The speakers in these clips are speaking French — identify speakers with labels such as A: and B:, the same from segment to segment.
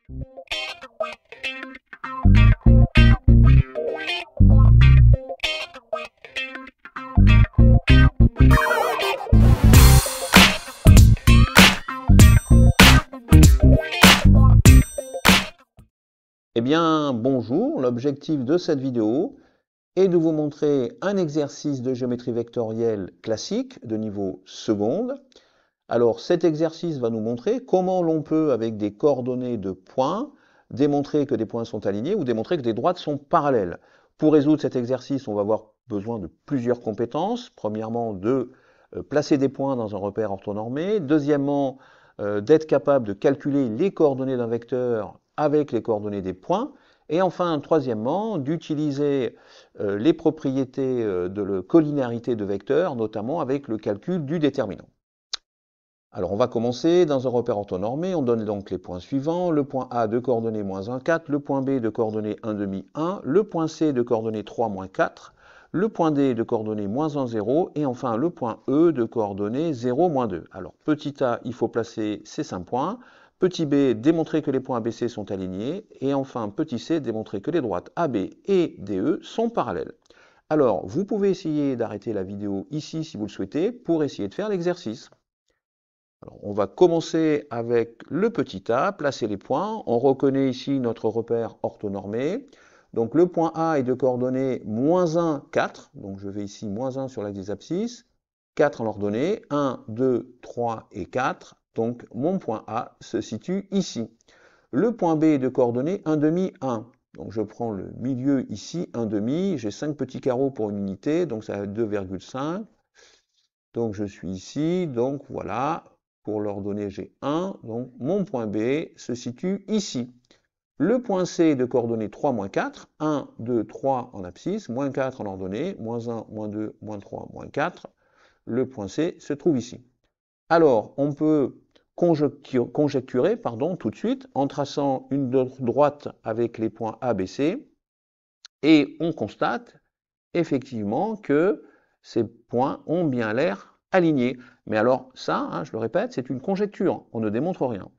A: Eh bien, bonjour, l'objectif de cette vidéo est de vous montrer un exercice de géométrie vectorielle classique de niveau seconde. Alors, cet exercice va nous montrer comment l'on peut, avec des coordonnées de points, démontrer que des points sont alignés ou démontrer que des droites sont parallèles. Pour résoudre cet exercice, on va avoir besoin de plusieurs compétences. Premièrement, de placer des points dans un repère orthonormé. Deuxièmement, d'être capable de calculer les coordonnées d'un vecteur avec les coordonnées des points. Et enfin, troisièmement, d'utiliser les propriétés de la collinéarité de vecteurs, notamment avec le calcul du déterminant. Alors on va commencer dans un repère orthonormé, on donne donc les points suivants, le point A de coordonnées moins 1, 4, le point B de coordonnées 1, demi, 1, le point C de coordonnées 3, moins 4, le point D de coordonnées moins 1, 0, et enfin le point E de coordonnées 0, moins 2. Alors petit a, il faut placer ces 5 points, petit b, démontrer que les points ABC sont alignés, et enfin petit c, démontrer que les droites AB et DE sont parallèles. Alors vous pouvez essayer d'arrêter la vidéo ici si vous le souhaitez, pour essayer de faire l'exercice. Alors, on va commencer avec le petit a, placer les points. On reconnaît ici notre repère orthonormé. Donc le point A est de coordonnées moins 1, 4. Donc je vais ici moins 1 sur l'axe des abscisses. 4 en ordonnée. 1, 2, 3 et 4. Donc mon point A se situe ici. Le point B est de coordonnées 1 demi, 1. Donc je prends le milieu ici, 1 demi. J'ai 5 petits carreaux pour une unité, donc ça va être 2,5. Donc je suis ici, donc voilà. Pour l'ordonnée, j'ai 1, donc mon point B se situe ici. Le point C est de coordonnées 3, moins 4, 1, 2, 3 en abscisse, moins 4 en ordonnée, moins 1, moins 2, moins 3, moins 4. Le point C se trouve ici. Alors, on peut conjecturer tout de suite en traçant une droite avec les points A, B, C, et on constate effectivement que ces points ont bien l'air alignés. Mais alors ça, je le répète, c'est une conjecture, on ne démontre rien.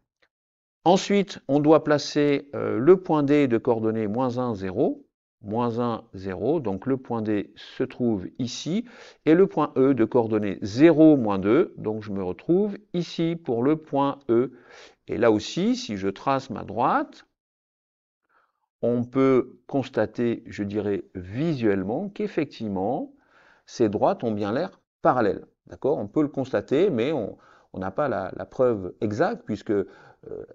A: Ensuite, on doit placer le point D de coordonnées moins 1, 0, moins 1, 0, donc le point D se trouve ici, et le point E de coordonnées 0, moins 2, donc je me retrouve ici pour le point E. Et là aussi, si je trace ma droite, on peut constater, je dirais visuellement, qu'effectivement, ces droites ont bien l'air parallèles. D'accord? On peut le constater, mais on n'a pas la preuve exacte, puisque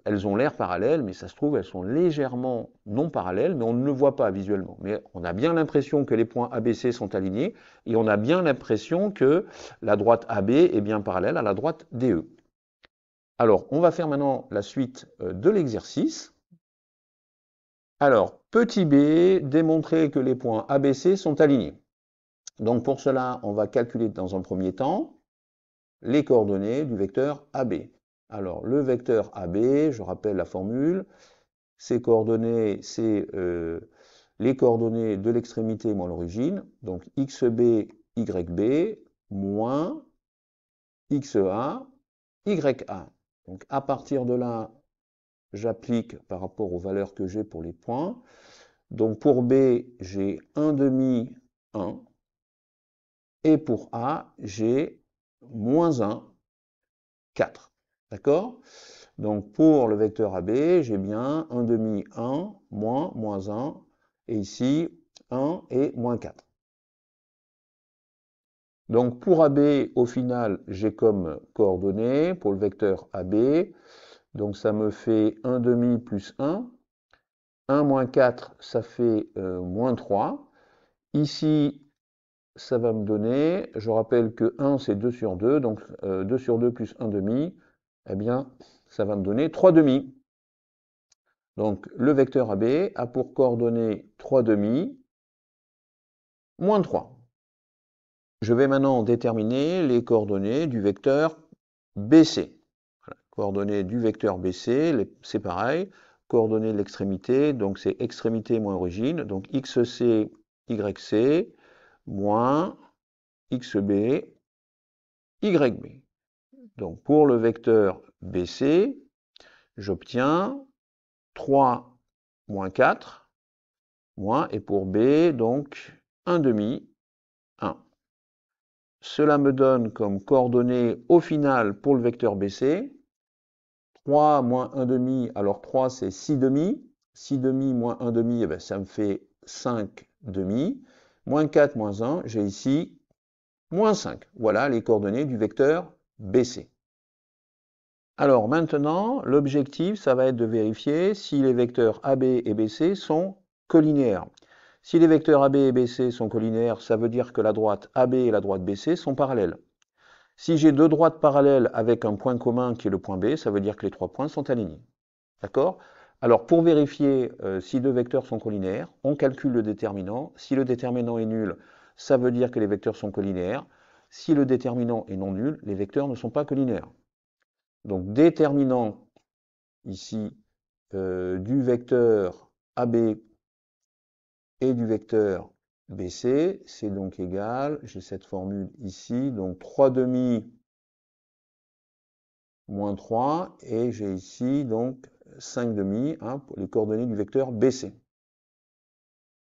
A: elles ont l'air parallèles, mais ça se trouve, elles sont légèrement non parallèles, mais on ne le voit pas visuellement. Mais on a bien l'impression que les points ABC sont alignés, et on a bien l'impression que la droite AB est bien parallèle à la droite DE. Alors, on va faire maintenant la suite de l'exercice. Alors, petit b, démontrer que les points ABC sont alignés. Donc pour cela, on va calculer dans un premier temps les coordonnées du vecteur AB. Alors le vecteur AB, je rappelle la formule, ces coordonnées, c'est les coordonnées de l'extrémité moins l'origine, donc xb, yb, moins xa, ya. Donc à partir de là, j'applique par rapport aux valeurs que j'ai pour les points. Donc pour B, j'ai 1 demi, 1. Et pour A, j'ai moins 1, 4. D'accord? Donc pour le vecteur AB, j'ai bien 1 demi, 1, moins, moins 1. Et ici, 1 et moins 4. Donc pour AB, au final, j'ai comme coordonnées pour le vecteur AB. Donc ça me fait 1 demi plus 1. 1 moins 4, ça fait moins 3. Ici, ça va me donner, je rappelle que 1 c'est 2 sur 2, donc 2 sur 2 plus 1 demi, eh bien ça va me donner 3 demi. Donc le vecteur AB a pour coordonnées 3 demi, moins 3. Je vais maintenant déterminer les coordonnées du vecteur BC. Voilà. Coordonnées du vecteur BC, c'est pareil, coordonnées de l'extrémité, donc c'est extrémité moins origine, donc XC, YC, moins XB, YB. Donc pour le vecteur BC, j'obtiens 3, moins 4, moins, et pour B, donc 1 demi, 1. Cela me donne comme coordonnées au final pour le vecteur BC, 3 moins 1 demi, alors 3 c'est 6 demi, 6 demi moins 1 demi, eh bien, ça me fait 5 demi, moins 4 moins 1, j'ai ici moins 5. Voilà les coordonnées du vecteur BC. Alors maintenant, l'objectif, ça va être de vérifier si les vecteurs AB et BC sont collinéaires. Si les vecteurs AB et BC sont collinéaires, ça veut dire que la droite AB et la droite BC sont parallèles. Si j'ai deux droites parallèles avec un point commun qui est le point B, ça veut dire que les trois points sont alignés. D'accord? Alors pour vérifier si deux vecteurs sont collinéaires, on calcule le déterminant. Si le déterminant est nul, ça veut dire que les vecteurs sont collinéaires. Si le déterminant est non nul, les vecteurs ne sont pas collinéaires. Donc déterminant ici du vecteur AB et du vecteur BC, c'est donc égal, j'ai cette formule ici, donc 3 demi moins 3, et j'ai ici donc 5 demi, hein, pour les coordonnées du vecteur BC,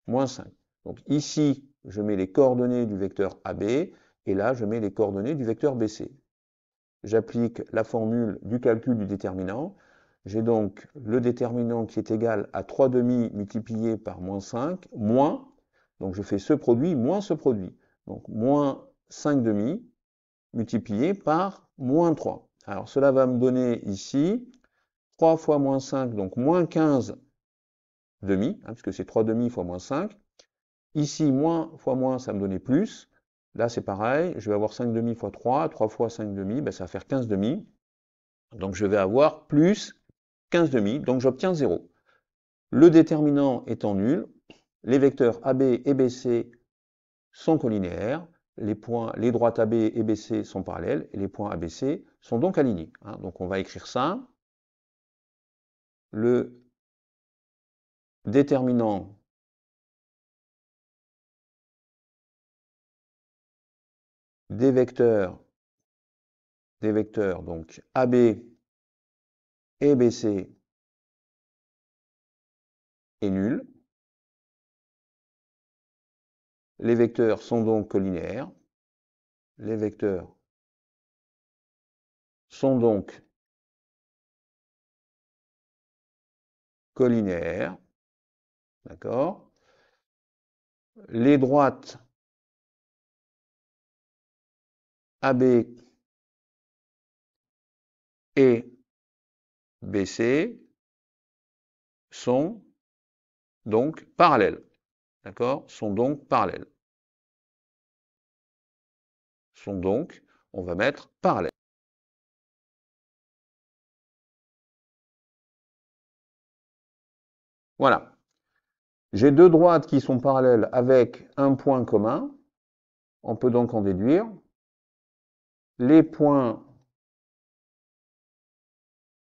A: moins 5. Donc ici, je mets les coordonnées du vecteur AB, et là, je mets les coordonnées du vecteur BC. J'applique la formule du calcul du déterminant. J'ai donc le déterminant qui est égal à 3 demi multiplié par moins 5, moins, donc je fais ce produit moins ce produit. Donc moins 5 demi multiplié par moins 3. Alors cela va me donner ici 3 fois moins 5, donc moins 15 demi, hein, puisque c'est 3 demi fois moins 5. Ici, moins fois moins, ça me donnait plus. Là, c'est pareil, je vais avoir 5 demi fois 3, 3 fois 5 demi, ben, ça va faire 15 demi. Donc je vais avoir plus 15 demi, donc j'obtiens 0. Le déterminant étant nul, les vecteurs AB et BC sont collinéaires, les droites AB et BC sont parallèles, et les points ABC sont donc alignés. Hein. Donc on va écrire ça. Le déterminant des vecteurs donc AB et BC est nul. Les vecteurs sont donc collinéaires. Les vecteurs sont donc collinéaires. D'accord? Les droites AB et BC sont donc parallèles. D'accord? Sont donc parallèles. Sont donc, on va mettre parallèles. Voilà. J'ai deux droites qui sont parallèles avec un point commun. On peut donc en déduire. Les points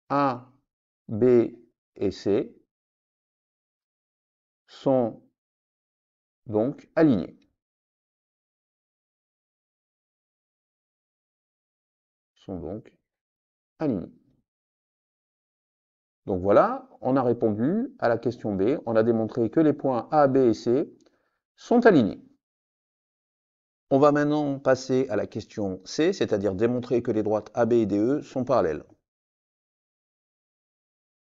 A: A, B et C sont donc alignés. Sont donc alignés. Donc voilà, on a répondu à la question B. On a démontré que les points A, B et C sont alignés. On va maintenant passer à la question C, c'est-à-dire démontrer que les droites AB et DE sont parallèles.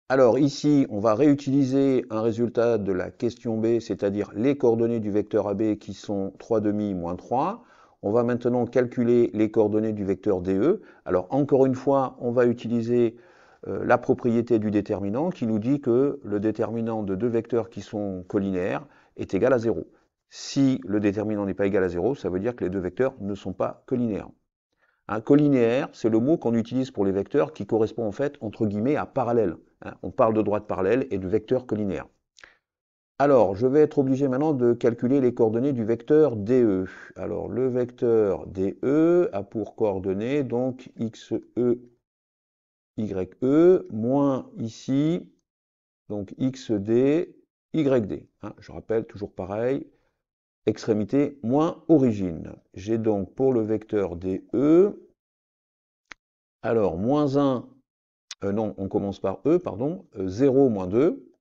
A: Alors ici, on va réutiliser un résultat de la question B, c'est-à-dire les coordonnées du vecteur AB qui sont 3 demi moins 3. On va maintenant calculer les coordonnées du vecteur DE. Alors encore une fois, on va utiliser la propriété du déterminant qui nous dit que le déterminant de deux vecteurs qui sont collinéaires est égal à 0. Si le déterminant n'est pas égal à 0, ça veut dire que les deux vecteurs ne sont pas collinéaires. Un collinéaire, c'est le mot qu'on utilise pour les vecteurs qui correspond en fait, entre guillemets, à parallèle. On parle de droite parallèle et de vecteur collinéaire. Alors, je vais être obligé maintenant de calculer les coordonnées du vecteur DE. Alors, le vecteur DE a pour coordonnées donc XE, YE, moins ici, donc XD, YD. Je rappelle, toujours pareil, extrémité moins origine. J'ai donc pour le vecteur DE, alors moins 1 non, on commence par E, pardon, 0, moins 2,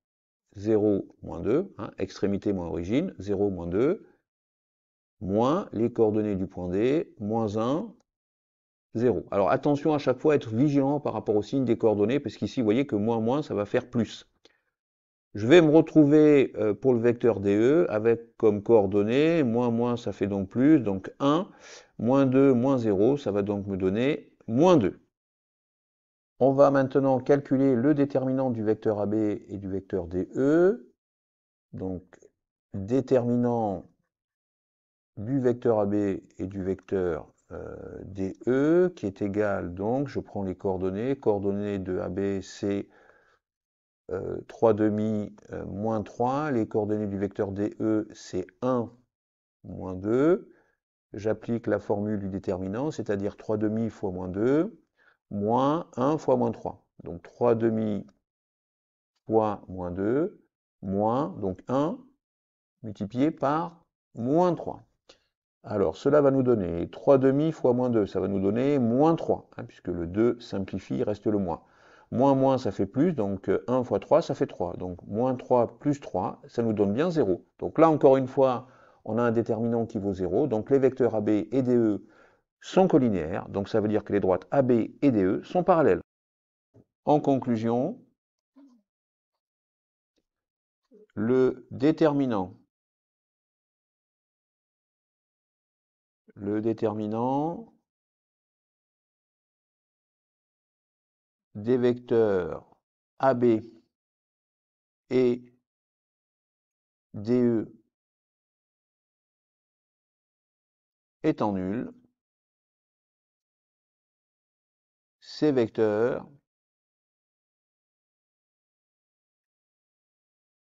A: 0, moins 2, hein, extrémité moins origine, 0, moins 2, moins les coordonnées du point D, moins 1, 0. Alors attention à chaque fois à être vigilant par rapport au signe des coordonnées, parce qu'ici, vous voyez que moins, moins, ça va faire plus. Je vais me retrouver pour le vecteur DE avec comme coordonnées, moins, moins, ça fait donc plus, donc 1, moins 2, moins 0, ça va donc me donner moins 2. On va maintenant calculer le déterminant du vecteur AB et du vecteur DE. Donc, déterminant du vecteur AB et du vecteur DE, qui est égal, donc, je prends les coordonnées de AB, c'est 3 demi moins 3, les coordonnées du vecteur DE, c'est 1 moins 2, j'applique la formule du déterminant, c'est-à-dire 3 demi fois moins 2, moins 1 fois moins 3. Donc 3 demi fois moins 2, moins, donc 1, multiplié par moins 3. Alors, cela va nous donner 3 demi fois moins 2, ça va nous donner moins 3, hein, puisque le 2 simplifie, il reste le moins. Moins, moins, ça fait plus, donc 1 fois 3, ça fait 3. Donc, moins 3 plus 3, ça nous donne bien 0. Donc là, encore une fois, on a un déterminant qui vaut 0. Donc, les vecteurs AB et DE sont collinéaires. Donc, ça veut dire que les droites AB et DE sont parallèles. En conclusion, le déterminant des vecteurs AB et DE étant nul, ces vecteurs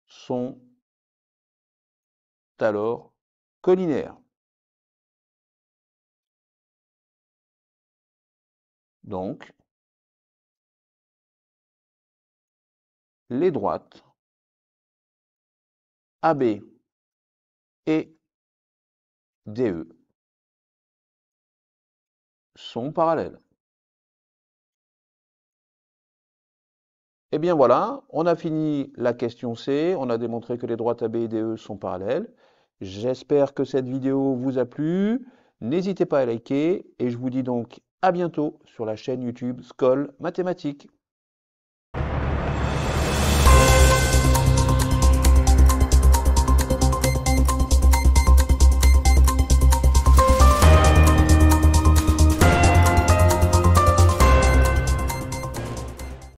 A: sont alors collinéaires. Donc, les droites AB et DE sont parallèles. Et bien voilà, on a fini la question C, on a démontré que les droites AB et DE sont parallèles. J'espère que cette vidéo vous a plu. N'hésitez pas à liker et je vous dis donc à bientôt sur la chaîne YouTube Scol Mathématiques.